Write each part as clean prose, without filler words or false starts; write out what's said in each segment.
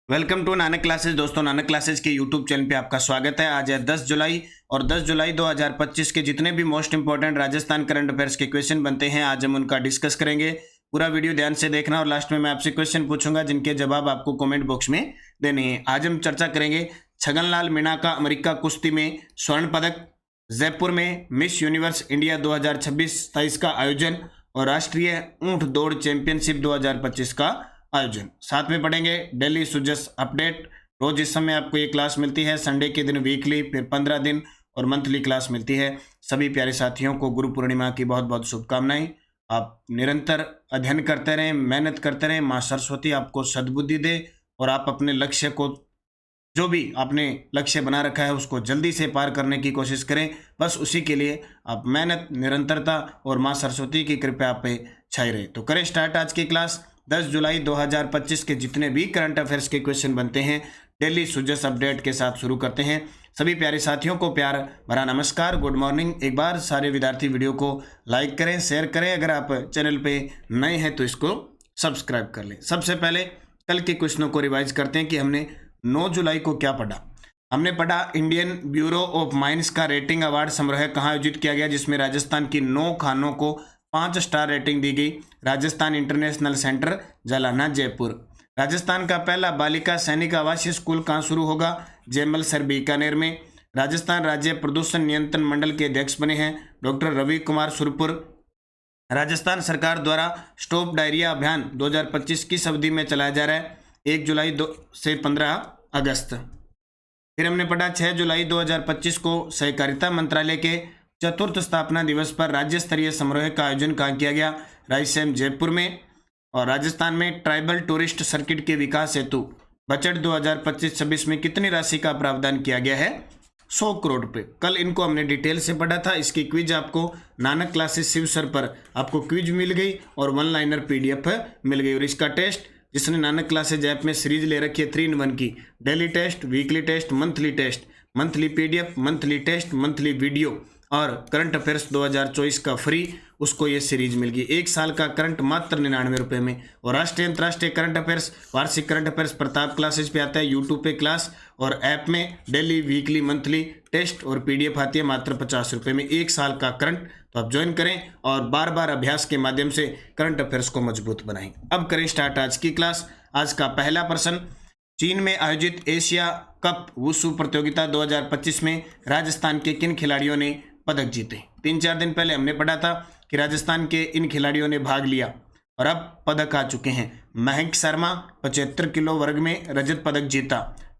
Welcome to Nanak classes. दोस्तों, Nanak classes के YouTube channel पे आपका स्वागत है। आज है 10 जुलाई और 10 जुलाई 2025 के जितने भी most important Rajasthan current affairs के क्वेश्चन बनते हैं आज हम उनका डिस्कस करेंगे। पूरा वीडियो ध्यान से देखना और लास्ट में मैं आपसे क्वेश्चन पूछूंगा जिनके जवाब आपको कमेंट बॉक्स में देने हैं। आज हम चर्चा करेंगे छगनलाल मीणा का अमेरिका कुश्ती में स्वर्ण पदक, जयपुर में मिस यूनिवर्स इंडिया 2026-27 का आयोजन और राष्ट्रीय ऊंट दौड़ चैंपियनशिप 2025 का आयोजन। साथ में पढ़ेंगे डेली सुजस अपडेट। रोज इस समय आपको ये क्लास मिलती है, संडे के दिन वीकली, फिर 15 दिन और मंथली क्लास मिलती है। सभी प्यारे साथियों को गुरु पूर्णिमा की बहुत बहुत शुभकामनाएं। आप निरंतर अध्ययन करते रहें, मेहनत करते रहें। माँ सरस्वती आपको सद्बुद्धि दे और आप अपने लक्ष्य को, जो भी आपने लक्ष्य बना रखा है, उसको जल्दी से पार करने की कोशिश करें। बस उसी के लिए आप मेहनत, निरंतरता और माँ सरस्वती की कृपा आप पे छाई रहे। तो करें स्टार्ट आज की क्लास। 10 जुलाई 2025 के जितने भी करंट अफेयर्स के क्वेश्चन बनते हैं डेली सुजस अपडेट के साथ शुरू करते हैं। सभी प्यारे साथियों को प्यार भरा नमस्कार, गुड मॉर्निंग। एक बार सारे विद्यार्थी वीडियो को लाइक करें, शेयर करें। अगर आप चैनल पे नए हैं तो इसको सब्सक्राइब कर लें। सबसे पहले कल के क्वेश्चनों को रिवाइज करते हैं कि हमने 9 जुलाई को क्या पढ़ा। हमने पढ़ा इंडियन ब्यूरो ऑफ माइंस का रेटिंग अवार्ड समारोह कहाँ आयोजित किया गया, जिसमें राजस्थान की 9 खानों को 5 स्टार रेटिंग दी गई। Rajasthan international centre Jhalana Jaipur. राजस्थान का पहला बालिका सैनिक आवासीय स्कूल कहाँ शुरू होगा, जैमल सर बीकानेर में। राजस्थान राज्य प्रदूषण नियंत्रण मंडल के अध्यक्ष बने हैं डॉक्टर रवि कुमार सुरपुर। राजस्थान सरकार द्वारा स्टॉप डायरिया अभियान 2025 किस अवधि में चलाया जा रहा है, 1 जुलाई से 15 अगस्त। फिर हमने पढ़ा 6 जुलाई 2025 को सहकारिता मंत्रालय के चतुर्थ स्थापना दिवस पर राज्य स्तरीय समारोह का आयोजन कहाँ किया गया, रायसेन जयपुर में। और राजस्थान में ट्राइबल टूरिस्ट सर्किट के विकास हेतु बजट 2025-26 में कितनी राशि का प्रावधान किया गया है, 100 करोड़ रुपये। कल इनको हमने डिटेल से पढ़ा था। इसकी क्विज आपको नानक क्लासेस शिव सर पर आपको क्विज मिल गई और 1 लाइनर PDF मिल गई। और इसका टेस्ट, जिसने नानक क्लासेज ऐप में सीरीज ले रखी है 3 in 1 की, daily test, weekly test, monthly PDF, monthly test, monthly video और करंट अफेयर्स 2024 का फ्री, उसको ये सीरीज मिल गई। 1 साल का करंट मात्र 99 रुपये में। और राष्ट्रीय अंतर्राष्ट्रीय करंट अफेयर्स, वार्षिक करंट अफेयर्स प्रताप क्लासेज पे आता है यूट्यूब पे क्लास, और ऐप में डेली, वीकली, मंथली टेस्ट और PDF आती है मात्र 50 रुपये में। 1 साल का करंट, तो आप ज्वाइन करें और बार बार अभ्यास के माध्यम से करंट अफेयर्स को मजबूत बनाएं। अब करें स्टार्ट आज की क्लास। आज का पहला प्रश्न, चीन में आयोजित एशिया कप वुशु प्रतियोगिता 2025 में राजस्थान के किन खिलाड़ियों ने पदक जीते। 3-4 दिन पहले हमने पढ़ा था कि राजस्थान के इन खिलाड़ियों ने भाग लिया और अब पदक आ चुके हैं। महक शर्मा 75 किलो वर्ग में रजत पदक जीता।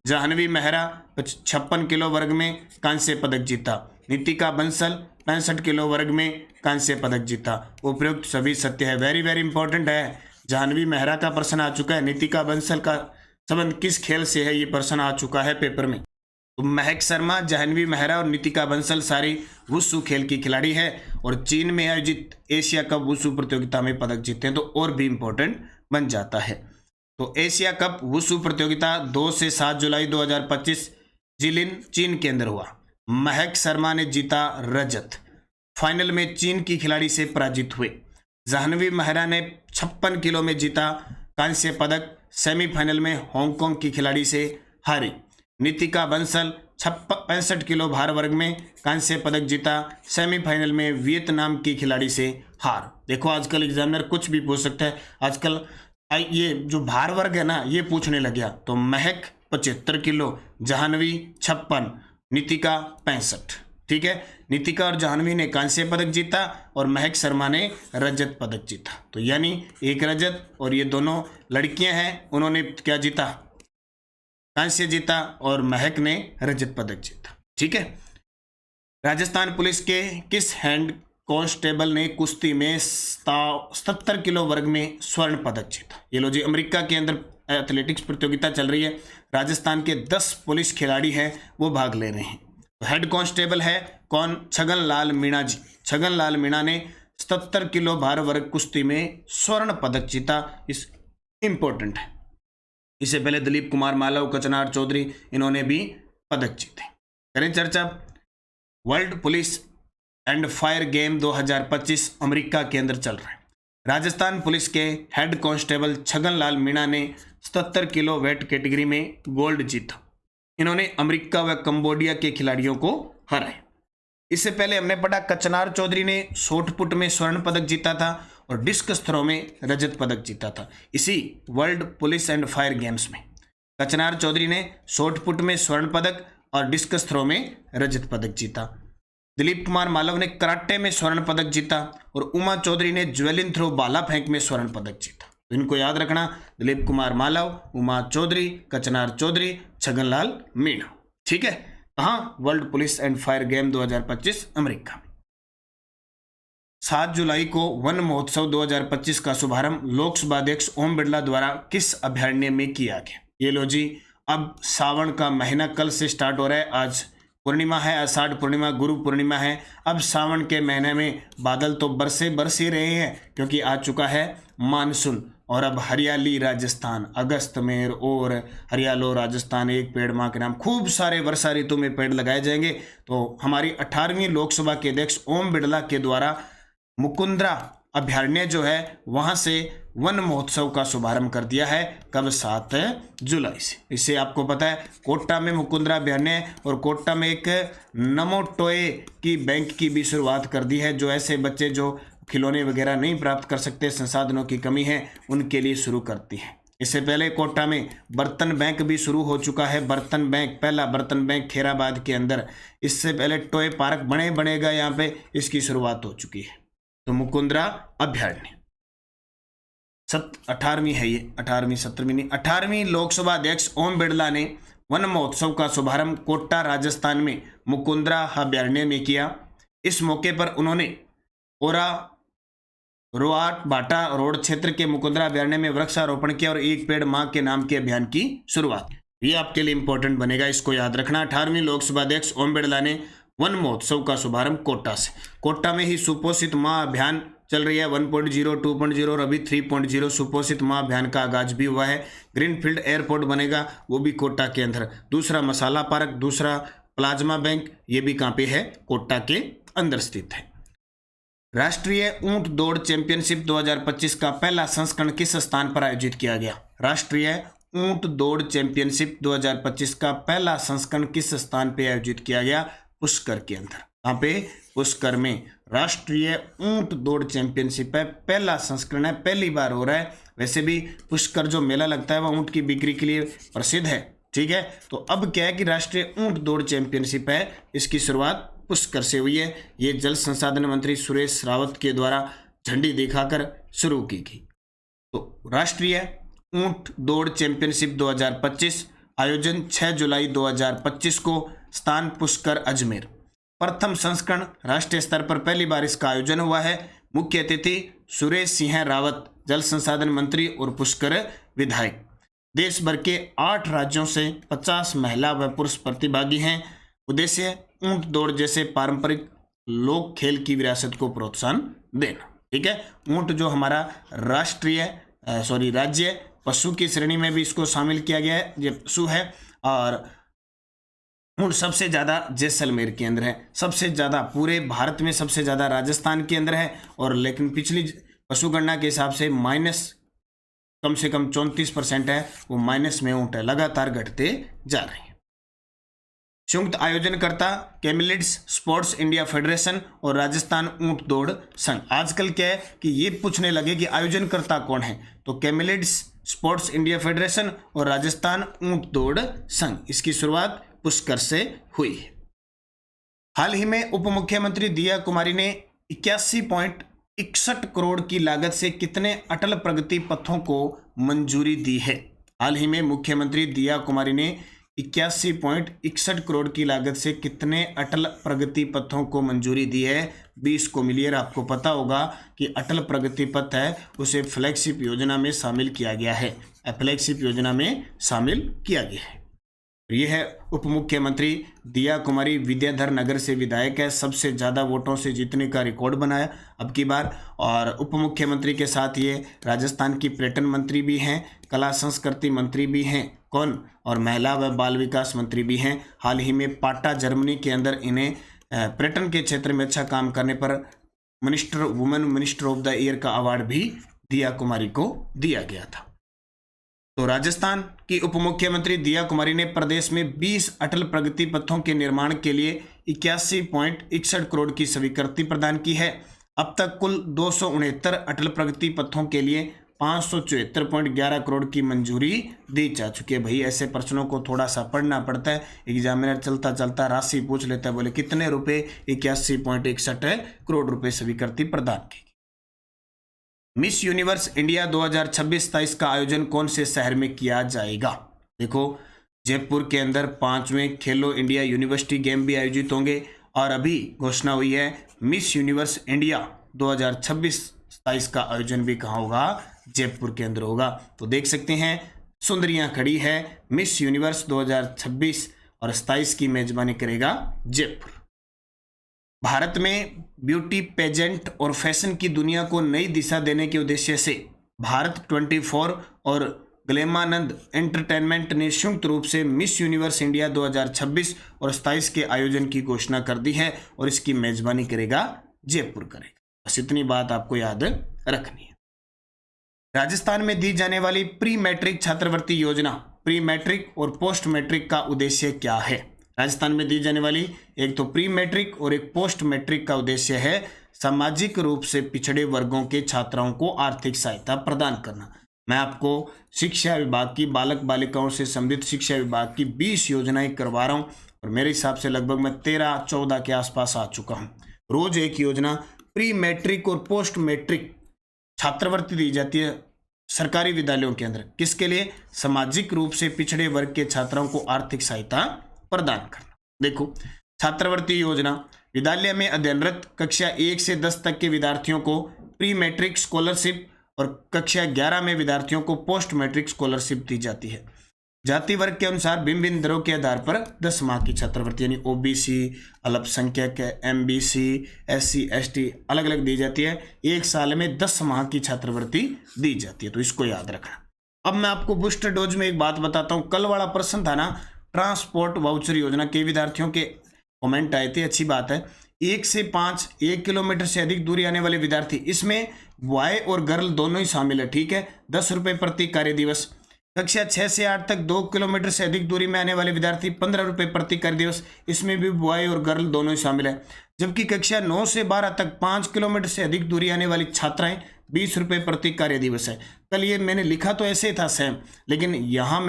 जाह्नवी मेहरा 56 किलो वर्ग में कांस्य पदक जीता। नितिका बंसल 65 किलो वर्ग में कांस्य पदक जीता। उपयुक्त सभी सत्य है, वेरी वेरी इंपॉर्टेंट है। जाह्नवी मेहरा का प्रश्न आ चुका है, नितिका बंसल का संबंध किस खेल से है, ये प्रश्न आ चुका है पेपर में। तो महक शर्मा, जाह्नवी मेहरा और नितिका बंसल सारी वुशु खेल की खिलाड़ी है और चीन में आयोजित एशिया कप वुशु प्रतियोगिता में पदक जीते हैं, तो और भी इंपॉर्टेंट बन जाता है। तो एशिया कप वुशु प्रतियोगिता 2 से 7 जुलाई 2025 जिलिन, चीन के अंदर हुआ। महक शर्मा ने जीता रजत, फाइनल में चीन की खिलाड़ी से पराजित हुए। जाह्नवी मेहरा ने 56 किलो में जीता कांस्य पदक, सेमीफाइनल में हांगकांग की खिलाड़ी से हारी। नितिका बंसल 65 किलो भार वर्ग में कांस्य पदक जीता, सेमीफाइनल में वियतनाम की खिलाड़ी से हार। देखो आजकल एग्जामिनर कुछ भी पूछ सकता है। आजकल ये जो भार वर्ग है ना, ये पूछने लग गया। तो महक 75 किलो, जाह्नवी 56, नितिका 65। ठीक है, नितिका और जाह्नवी ने कांस्य पदक जीता और महक शर्मा ने रजत पदक जीता। तो यानी एक रजत, और ये दोनों लड़कियां हैं, उन्होंने क्या जीता, कांस्य जीता, और महक ने रजत पदक जीता। ठीक है। राजस्थान पुलिस के किस हैंड कांस्टेबल ने कुश्ती में 77 किलो वर्ग में स्वर्ण पदक जीता। ये लो जी, अमेरिका के अंदर एथलेटिक्स प्रतियोगिता चल रही है। राजस्थान के 10 पुलिस खिलाड़ी हैं, वो भाग ले रहे हैं। तो हेड कांस्टेबल है कौन, छगनलाल मीणा जी। छगनलाल मीणा ने 77 किलो भार वर्ग कुश्ती में स्वर्ण पदक जीता। इस इंपॉर्टेंट है। इससे पहले दिलीप कुमार मालव, कचनार चौधरी, इन्होंने भी पदक जीते। करें चर्चा। World police and fire game 2025 America के अंदर चल रहा है। राजस्थान पुलिस के हेड कांस्टेबल छगनलाल मीणा ने 77 किलो वेट कैटेगरी में गोल्ड जीता। इन्होंने अमेरिका व कंबोडिया के खिलाड़ियों को हराया। इससे पहले हमने पढ़ा कचनार चौधरी ने शॉट पुट में स्वर्ण पदक जीता था और डिस्कस थ्रो में रजत पदक जीता था, इसी world police and fire games में। कचनार चौधरी ने शॉट पुट में स्वर्ण पदक और डिस्कस थ्रो में रजत पदक जीता। दिलीप कुमार मालव ने कराटे में स्वर्ण पदक जीता और उमा चौधरी ने ज्वेलिन थ्रो भाला फेंक में स्वर्ण पदक जीता। तो इनको याद रखना, दिलीप कुमार मालव, उमा चौधरी, कचनार चौधरी, छगनलाल मीणा। ठीक है, कहाँ? World police and fire game 2025 America में। 7 जुलाई को वन महोत्सव 2025 का शुभारंभ लोकसभा अध्यक्ष ओम बिरला द्वारा किस अभ्यारण्य में किया गया? ये लो जी, अब सावन का महीना कल से स्टार्ट हो रहा है। आज पूर्णिमा है, आषाढ़ पूर्णिमा, गुरु पूर्णिमा है। अब सावन के महीने में बादल तो बरस ही रहे हैं क्योंकि आ चुका है मानसून। और अब हरियाली राजस्थान, अगस्त में और हरियालो राजस्थान, एक पेड़ मां के नाम, खूब सारे वर्षा ऋतु में पेड़ लगाए जाएंगे। तो हमारी 18वीं लोकसभा के अध्यक्ष ओम बिरला के द्वारा मुकुंद्रा अभ्यारण्य जो है वहां से वन महोत्सव का शुभारंभ कर दिया है। कब? 7 जुलाई से। इससे आपको पता है कोटा में मुकुंद्रा अभ्यारण्य और कोटा में एक नमो टॉय की बैंक की भी शुरुआत कर दी है, जो ऐसे बच्चे जो खिलौने वगैरह नहीं प्राप्त कर सकते, संसाधनों की कमी है, उनके लिए शुरू करती है। इससे पहले कोटा में बर्तन बैंक भी शुरू हो चुका है। बर्तन बैंक, पहला बर्तन बैंक खैराबाद के अंदर। इससे पहले टॉय पार्क बनेगा यहाँ पे, इसकी शुरुआत हो चुकी है। तो मुकुंद्रा अभ्यारण्य 18वीं है ये, 18वीं 17वीं नहीं, 18वीं लोकसभा अध्यक्ष ओम बिरला ने वन महोत्सव का शुभारंभ कोटा राजस्थान में मुकुंद्रा अभ्यारण्य में किया। इस मौके पर उन्होंने ओरा रोआट बाटा रोड क्षेत्र के मुकुंद्रा अभ्यारण्य में वृक्षारोपण किया और एक पेड़ मां के नाम के अभियान की शुरुआत। ये आपके लिए इंपॉर्टेंट बनेगा, इसको याद रखना। 18वीं लोकसभा अध्यक्ष ओम बिरला ने वन महोत्सव का शुभारंभ कोटा से। कोटा में ही सुपोषित मां अभियान चल रही है, 1.0, 2.0 और अभी 3.0 सुपोषित मां अभियान का आगाज भी हुआ है। ग्रीनफील्ड एयरपोर्ट बनेगा, वो भी कोटा के अंदर। दूसरा मसाला पार्क, दूसरा प्लाज्मा बैंक, ये भी कहाँ पे है? कोटा के अंदर स्थित है। राष्ट्रीय ऊंट दौड़ चैंपियनशिप 2025 का पहला संस्करण किस स्थान पर आयोजित किया गया? राष्ट्रीय ऊंट दौड़ चैंपियनशिप 2025 का पहला संस्करण किस स्थान पर आयोजित किया गया? पुष्कर के अंदर। यहाँ पे पुष्कर में राष्ट्रीय ऊंट दौड़ चैंपियनशिप है, पहला संस्करण है, पहली बार हो रहा है। वैसे भी पुष्कर जो मेला लगता है वह ऊंट की बिक्री के लिए प्रसिद्ध है। ठीक है, तो अब क्या है कि राष्ट्रीय ऊंट दौड़ चैंपियनशिप है, इसकी शुरुआत पुष्कर से हुई है। ये जल संसाधन मंत्री सुरेश रावत के द्वारा झंडी दिखाकर शुरू की गई। तो राष्ट्रीय ऊंट दौड़ चैंपियनशिप 2025 आयोजन 6 जुलाई 2025 को, स्थान पुष्कर अजमेर। प्रथम संस्करण राष्ट्रीय स्तर पर पहली बार इसका आयोजन हुआ है। मुख्य अतिथि सुरेश सिंह रावत, जल संसाधन मंत्री और पुष्कर विधायक। देश भर के 8 राज्यों से 50 महिला व पुरुष प्रतिभागी हैं। उद्देश्य ऊंट दौड़ जैसे पारंपरिक लोक खेल की विरासत को प्रोत्साहन देना। ठीक है, ऊंट जो हमारा राज्य पशु की श्रेणी में भी इसको शामिल किया गया है, ये पशु है। और ऊंट सबसे ज़्यादा जैसलमेर के अंदर है, सबसे ज़्यादा पूरे भारत में सबसे ज़्यादा राजस्थान के अंदर है। और लेकिन पिछली पशु गणना के हिसाब से माइनस कम से कम 34% है, वो माइनस में ऊंट है, लगातार घटते जा रहे हैं। संयुक्त आयोजनकर्ता कैमिलिड्स स्पोर्ट्स इंडिया फेडरेशन और राजस्थान ऊंट दौड़ संघ। आजकल क्या है कि ये पूछने लगे कि आयोजनकर्ता कौन है, तो कैमिलिड्स स्पोर्ट्स इंडिया फेडरेशन और राजस्थान ऊंट दौड़ संघ, इसकी शुरुआत पुष्कर से हुई है। हाल ही में उप मुख्यमंत्री दिया कुमारी ने 81.61 करोड़ की लागत से कितने अटल प्रगति पथों को मंजूरी दी है? हाल ही में मुख्यमंत्री दिया कुमारी ने 81.61 करोड़ की लागत से कितने अटल प्रगति पथों को मंजूरी दी है? 20 को मिली है। आपको पता होगा कि अटल प्रगति पथ है उसे फ्लैगशिप योजना में शामिल किया गया है, फ्लैगशिप योजना में शामिल किया गया है। यह है उप मुख्यमंत्री दिया कुमारी, विद्याधर नगर से विधायक है, सबसे ज़्यादा वोटों से जीतने का रिकॉर्ड बनाया अब की बार। और उप मुख्यमंत्री के साथ ये राजस्थान की पर्यटन मंत्री भी हैं, कला संस्कृति मंत्री भी हैं, कौन, और महिला व बाल विकास मंत्री भी हैं। हाल ही में पाटा जर्मनी के अंदर इन्हें पर्यटन के क्षेत्र में अच्छा काम करने पर women minister of the year का अवार्ड भी दिया कुमारी को दिया गया था। तो राजस्थान की उप मुख्यमंत्री दिया कुमारी ने प्रदेश में 20 अटल प्रगति पथों के निर्माण के लिए 81.61 करोड़ की स्वीकृति प्रदान की है। अब तक कुल 269 अटल प्रगति पथों के लिए 574.11 करोड़ की मंजूरी दी जा चुकी है। भाई ऐसे प्रश्नों को थोड़ा सा पढ़ना पड़ता है, एग्जामिनर चलता चलता राशि पूछ लेता है, बोले कितने रुपए, 81.61 करोड़ रुपए स्वीकृति प्रदान की। मिस यूनिवर्स इंडिया 2026-27 का आयोजन कौन से शहर में किया जाएगा? देखो, जयपुर के अंदर 5वें खेलो इंडिया यूनिवर्सिटी गेम भी आयोजित होंगे और अभी घोषणा हुई है मिस यूनिवर्स इंडिया 2026-27 का आयोजन भी कहाँ होगा? जयपुर के अंदर होगा। तो देख सकते हैं सुंदरियां खड़ी है, मिस यूनिवर्स 2026 और 27 की मेजबानी करेगा जयपुर। भारत में ब्यूटी पेजेंट और फैशन की दुनिया को नई दिशा देने के उद्देश्य से भारत 24 और ग्लैमानंद एंटरटेनमेंट ने संयुक्त रूप से मिस यूनिवर्स इंडिया 2026 और 27 के आयोजन की घोषणा कर दी है और इसकी मेजबानी करेगा जयपुर करेगा। बस इतनी बात आपको याद रखनी है। राजस्थान में दी जाने वाली प्री मैट्रिक छात्रवृत्ति योजना, प्री मैट्रिक और पोस्ट मैट्रिक का उद्देश्य क्या है? राजस्थान में दी जाने वाली एक तो प्री मैट्रिक और एक पोस्ट मैट्रिक का उद्देश्य है सामाजिक रूप से पिछड़े वर्गों के छात्राओं को आर्थिक सहायता प्रदान करना। मैं आपको शिक्षा विभाग की बालक बालिकाओं से संबंधित शिक्षा विभाग की 20 योजनाएं करवा रहा हूं और मेरे हिसाब से लगभग मैं 13-14 के आसपास आ चुका हूं। रोज एक योजना प्री मैट्रिक और पोस्ट मैट्रिक छात्रवृत्ति दी जाती है सरकारी विद्यालयों के अंदर। किसके लिए? सामाजिक रूप से पिछड़े वर्ग के छात्राओं को आर्थिक सहायता प्रदान करना। देखो, छात्रवृत्ति योजना विद्यालय में अध्ययनरत कक्षा 1 से 10 तक के विद्यार्थियों को प्री मैट्रिक स्कॉलरशिप और कक्षा 11 में विद्यार्थियों को पोस्ट मैट्रिक स्कॉलरशिप दी जाती है। जाति वर्ग के अनुसार भिन्न भिन्न दरों के आधार पर 10 माह की छात्रवृत्ति यानी ओबीसी, अल्पसंख्यक, एमबीसी, एससी, एसटी अलग अलग दी जाती है। एक साल में 10 माह की छात्रवृत्ति दी जाती है, तो इसको याद रखना। अब मैं आपको बूस्टर डोज में एक बात बताता हूँ। कल वाला प्रश्न था ना, ट्रांसपोर्ट वाउचर योजना के विद्यार्थियों के कमेंट आए थे, अच्छी बात है। 1 से 5 1 किलोमीटर से अधिक दूरी आने वाले विद्यार्थी, इसमें बॉय और गर्ल दोनों ही शामिल है, ठीक है। 10 रुपये प्रति कार्य दिवस। कक्षा 6 से 8 तक 2 किलोमीटर से अधिक दूरी में आने वाले विद्यार्थी 15 रुपये प्रति कार्य दिवस, इसमें भी बॉय और गर्ल दोनों ही शामिल है। जबकि कक्षा 9 से 12 तक 5 किलोमीटर से अधिक दूरी आने वाली छात्राएं 20 रुपये प्रति कार्य दिवस है। कल ये मैंने लिखा तो ऐसे था सेम, लेकिन यहाँ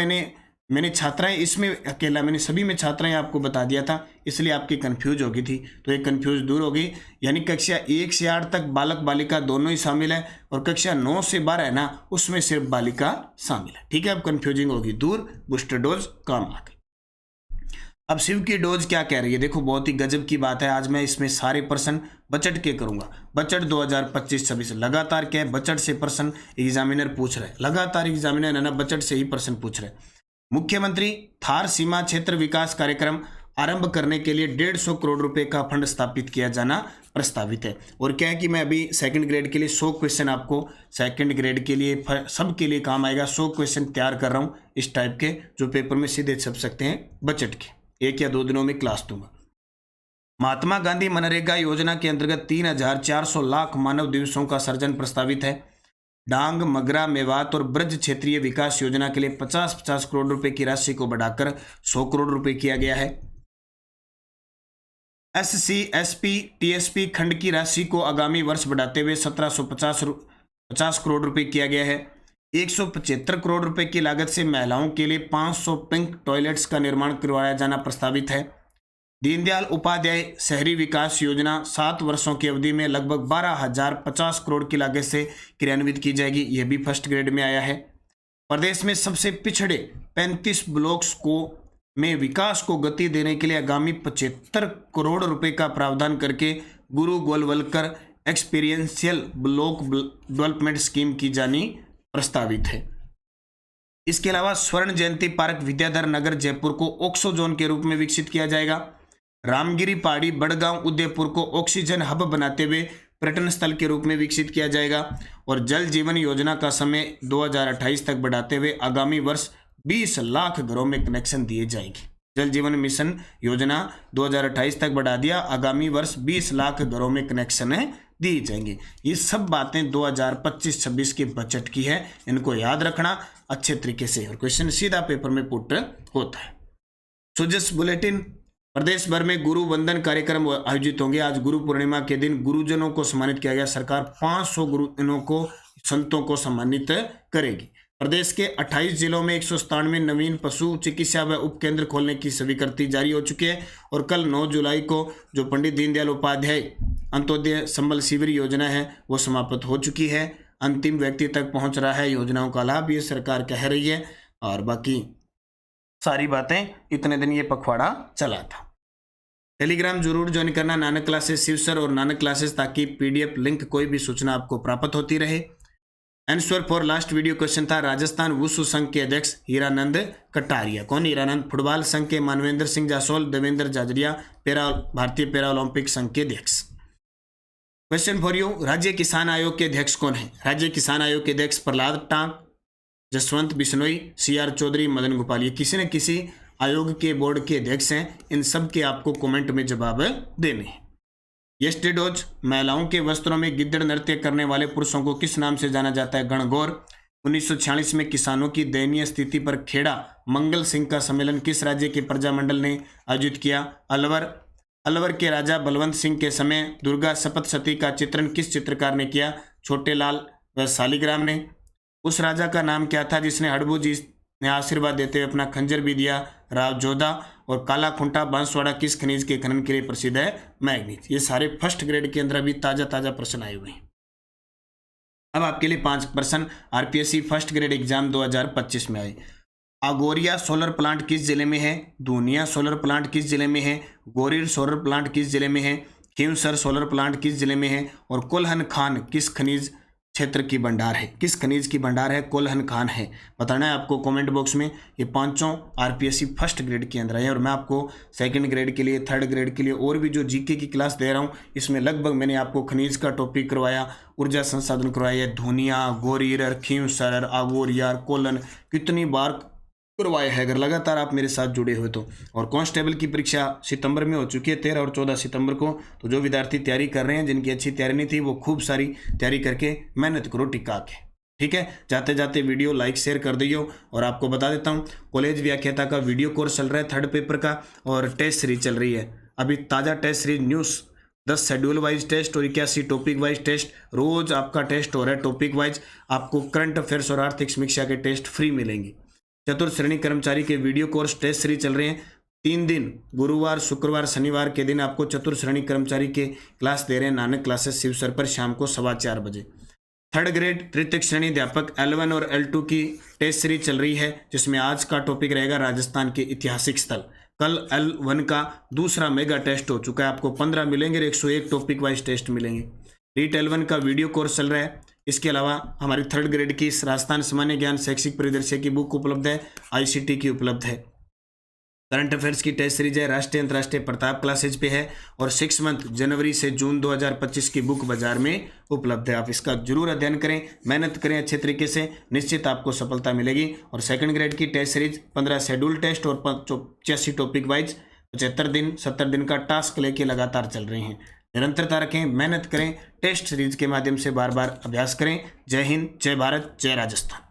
मैंने छात्राएं इसमें अकेला, मैंने सभी में छात्राएं आपको बता दिया था, इसलिए आपकी कंफ्यूज हो गई थी। तो ये कंफ्यूज दूर हो गई, यानी कक्षा 1 से 8 तक बालक बालिका दोनों ही शामिल है और कक्षा 9 से 12 है ना, उसमें सिर्फ बालिका शामिल है, ठीक है। अब कंफ्यूजिंग होगी दूर, बूस्टर डोज काम आ गई। अब शिव की डोज क्या कह रही है? देखो, बहुत ही गजब की बात है। आज मैं इसमें सारे प्रश्न बजट के करूंगा। बजट 2025-26 लगातार क्या है, बजट से प्रश्न एग्जामिनर पूछ रहे, लगातार एग्जामिनर है ना बजट से ही प्रश्न पूछ रहे। मुख्यमंत्री थार सीमा क्षेत्र विकास कार्यक्रम आरंभ करने के लिए 150 करोड़ रुपए का फंड स्थापित किया जाना प्रस्तावित है। और क्या है कि मैं अभी सेकंड ग्रेड के लिए 100 क्वेश्चन आपको सेकंड ग्रेड के लिए सबके लिए काम आएगा। 100 क्वेश्चन तैयार कर रहा हूं इस टाइप के, जो पेपर में सीधे छप सकते हैं बजट के। 1 या 2 दिनों में क्लास दूंगा। महात्मा गांधी मनरेगा योजना के अंतर्गत 3,400 लाख मानव दिवसों का सृजन प्रस्तावित है। डांग, मगरा, मेवात और ब्रज क्षेत्रीय विकास योजना के लिए 50-50 करोड़ रुपए की राशि को बढ़ाकर 100 करोड़ रुपए किया गया है। SC, SP, TSP खंड की राशि को आगामी वर्ष बढ़ाते हुए 1750 करोड़ रुपए किया गया है। 175 करोड़ रुपए की लागत से महिलाओं के लिए 500 पिंक टॉयलेट्स का निर्माण करवाया जाना प्रस्तावित है। दीनदयाल उपाध्याय शहरी विकास योजना 7 वर्षों की अवधि में लगभग 12,050 करोड़ की लागत से क्रियान्वित की जाएगी। यह भी फर्स्ट ग्रेड में आया है। प्रदेश में सबसे पिछड़े 35 ब्लॉक्स में विकास को गति देने के लिए आगामी 75 करोड़ रुपए का प्रावधान करके गुरु Golwalkar experiential block development scheme की जानी प्रस्तावित है। इसके अलावा स्वर्ण जयंती पार्क विद्याधर नगर जयपुर को ऑक्सो जोन के रूप में विकसित किया जाएगा। रामगिरी पहाड़ी बड़गांव उदयपुर को ऑक्सीजन हब बनाते हुए पर्यटन स्थल के रूप में विकसित किया जाएगा। और जल जीवन योजना का समय 2028 तक बढ़ाते हुए आगामी वर्ष 20 लाख घरों में कनेक्शन दिए जाएंगे। जल जीवन मिशन योजना 2028 तक बढ़ा दिया, आगामी वर्ष 20 लाख घरों में कनेक्शन दी जाएंगे। ये सब बातें 2025-26 के बजट की है, इनको याद रखना अच्छे तरीके से और क्वेश्चन सीधा पेपर में पुट होता है। सुजस बुलेटिन, प्रदेश भर में गुरु वंदन कार्यक्रम आयोजित होंगे। आज गुरु पूर्णिमा के दिन गुरुजनों को सम्मानित किया गया। सरकार 500 गुरुजनों को, संतों को सम्मानित करेगी। प्रदेश के 28 जिलों में 197 नवीन पशु चिकित्सा व उपकेंद्र खोलने की स्वीकृति जारी हो चुकी है और कल 9 जुलाई को जो पंडित दीनदयाल उपाध्याय अंत्योदय संबल शिविर योजना है वो समाप्त हो चुकी है। अंतिम व्यक्ति तक पहुंच रहा है योजनाओं का लाभ, ये सरकार कह रही है। और बाकी सारी बातें, इतने दिन ये पखवाड़ा चला था। टेलीग्राम जरूर ज्वाइन करना, नानक क्लासेस शिव सर और नानक क्लासेस, ताकि PDF लिंक कोई भी सूचना आपको प्राप्त होती रहे। Answer for last video question था राजस्थान वुशु संघ के अध्यक्ष हीरानंद कटारिया। कौन? हीरानंद। फुटबॉल संघ के मानवेंद्र सिंह जासोल, देवेंद्र जाजरिया, भारतीय पैरा ओलंपिक संघ के अध्यक्ष। क्वेश्चन फॉर यू, राज्य किसान आयोग के अध्यक्ष कौन है? राज्य किसान आयोग के अध्यक्ष प्रहलाद टांक, जसवंत बिश्नोई, CR चौधरी, मदन गोपाल। ये किसी न किसी आयोग के बोर्ड के अध्यक्ष हैं। इन सब के आपको कमेंट में जवाब देने हैं। येस्टेडोज, महिलाओं के वस्त्रों में गिद्दड़ नृत्य करने वाले पुरुषों को किस नाम से जाना जाता है? गणगौर। 1946 में किसानों की दयनीय स्थिति पर खेड़ा मंगल सिंह का सम्मेलन किस राज्य के प्रजामंडल ने आयोजित किया? अलवर। अलवर के राजा बलवंत सिंह के समय दुर्गा सप्तशती का चित्रण किस चित्रकार ने किया? छोटे लाल व शालिग्राम ने। उस राजा का नाम क्या था जिसने हड़बू जी ने आशीर्वाद देते हुए अपना खंजर भी दिया? राव जोधा। और काला खुंटा बांसवाड़ा किस खनिज के खनन के लिए प्रसिद्ध है? मैग्नीज। ये सारे फर्स्ट ग्रेड के अंदर अभी ताजा प्रश्न आए हुए हैं। अब आपके लिए 5 प्रश्न RPSC फर्स्ट ग्रेड एग्जाम 2025 में आए। आगोरिया सोलर प्लांट किस जिले में है? दूनिया सोलर प्लांट किस जिले में है? गोरीर सोलर प्लांट किस जिले में है? खींवसर सोलर प्लांट किस जिले में है? और कोल्हन खान किस खनिज क्षेत्र की भंडार है? किस खनिज की भंडार है? कोल्हन खान है। बताना है आपको कमेंट बॉक्स में। ये पांचों RPSC फर्स्ट ग्रेड के अंदर है और मैं आपको सेकंड ग्रेड के लिए, थर्ड ग्रेड के लिए और भी जो GK की क्लास दे रहा हूँ, इसमें लगभग मैंने आपको खनिज का टॉपिक करवाया, ऊर्जा संसाधन करवाया, धुनिया, गोरीर, खींवसर, आगोरिया, कोल्हन, कितनी बार करवाया है अगर लगातार आप मेरे साथ जुड़े हुए तो। और कांस्टेबल की परीक्षा सितंबर में हो चुकी है, 13 और 14 सितंबर को। तो जो विद्यार्थी तैयारी कर रहे हैं, जिनकी अच्छी तैयारी नहीं थी, वो खूब सारी तैयारी करके मेहनत करो टिका के। ठीक है, जाते जाते वीडियो लाइक शेयर कर दियो। और आपको बता देता हूँ, कॉलेज व्याख्याता का वीडियो कोर्स चल रहा है 3rd पेपर का, और टेस्ट सीरीज चल रही है अभी ताज़ा test series news 10 schedule wise test और 81 टॉपिक वाइज टेस्ट। रोज आपका टेस्ट हो रहा है टॉपिक वाइज। आपको करंट अफेयर्स और आर्थिक समीक्षा के टेस्ट फ्री मिलेंगे। चतुर्थ श्रेणी कर्मचारी के वीडियो कोर्स टेस्ट सीरीज चल रहे हैं 3 दिन, गुरुवार, शुक्रवार, शनिवार के दिन आपको चतुर्थ श्रेणी कर्मचारी के क्लास दे रहे हैं नानक क्लासेस शिव सर पर शाम को 4:15 बजे। 3rd ग्रेड तृतीय श्रेणी अध्यापक L1 और L2 की टेस्ट सीरीज चल रही है, जिसमें आज का टॉपिक रहेगा राजस्थान के ऐतिहासिक स्थल। कल L1 का दूसरा मेगा टेस्ट हो चुका है, आपको 15 मिलेंगे और 101 टॉपिक वाइज टेस्ट मिलेंगे। रीट L1 का वीडियो कोर्स चल रहा है। इसके अलावा हमारी 3rd ग्रेड की राजस्थान सामान्य ज्ञान शैक्षिक परिदृश्य की बुक उपलब्ध है, ICT की उपलब्ध है। करंट अफेयर्स की टेस्ट सीरीज है, राष्ट्रीय अंतर्राष्ट्रीय प्रताप क्लासेज पे है। और 6 मंथ जनवरी से जून 2025 की बुक बाजार में उपलब्ध है। आप इसका जरूर अध्ययन करें, मेहनत करें अच्छे तरीके से, निश्चित आपको सफलता मिलेगी। और 2nd ग्रेड की टेस्ट सीरीज 15 शेड्यूल टेस्ट और 85 टॉपिक वाइज 75 दिन 70 दिन का टास्क लेके लगातार चल रहे हैं। निरंतरता रखें, मेहनत करें, टेस्ट सीरीज के माध्यम से बार बार अभ्यास करें। जय हिंद, जय भारत, जय राजस्थान।